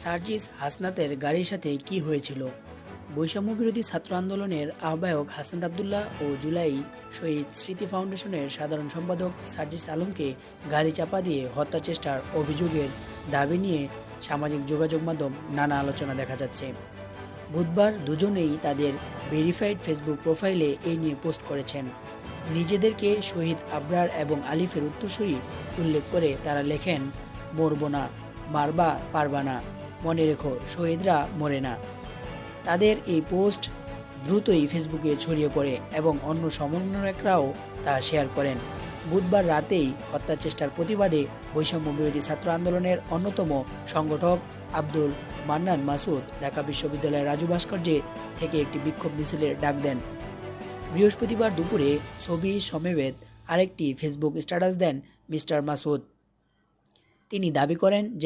সার্জিস হাসনাতের গাড়ির সাথে কি হয়েছিল? বৈষম্য বিরোধী ছাত্র আন্দোলনের আহ্বায়ক হাসনাত আবদুল্লাহ ও জুলাই শহীদ স্মৃতি ফাউন্ডেশনের সাধারণ সম্পাদক সার্জিস আলমকে গাড়ি চাপা দিয়ে হত্যা চেষ্টার অভিযোগের দাবি নিয়ে সামাজিক যোগাযোগ মাধ্যম নানা আলোচনা দেখা যাচ্ছে। বুধবার দুজনেই তাদের ভেরিফাইড ফেসবুক প্রোফাইলে এই নিয়ে পোস্ট করেছেন। নিজেদেরকে শহীদ আবরার এবং আলিফের উত্তরসূরি উল্লেখ করে তারা লেখেন, মরব না, মারবা পারবা না, মনে রেখো শহীদরা মরে না। তাদের এই পোস্ট দ্রুতই ফেসবুকে ছড়িয়ে পড়ে এবং অন্য সমন্বয়করাও তা শেয়ার করেন। বুধবার রাতেই হত্যা চেষ্টার প্রতিবাদে বৈষম্য বিরোধী ছাত্র আন্দোলনের অন্যতম সংগঠক আব্দুল মান্নান মাসুদ ঢাকা বিশ্ববিদ্যালয়ের রাজু ভাস্কর্যে থেকে একটি বিক্ষোভ মিছিলের ডাক দেন। বৃহস্পতিবার দুপুরে ছবি সমেত আরেকটি ফেসবুক স্ট্যাটাস দেন মিস্টার মাসুদ। তিনি দাবি করেন যে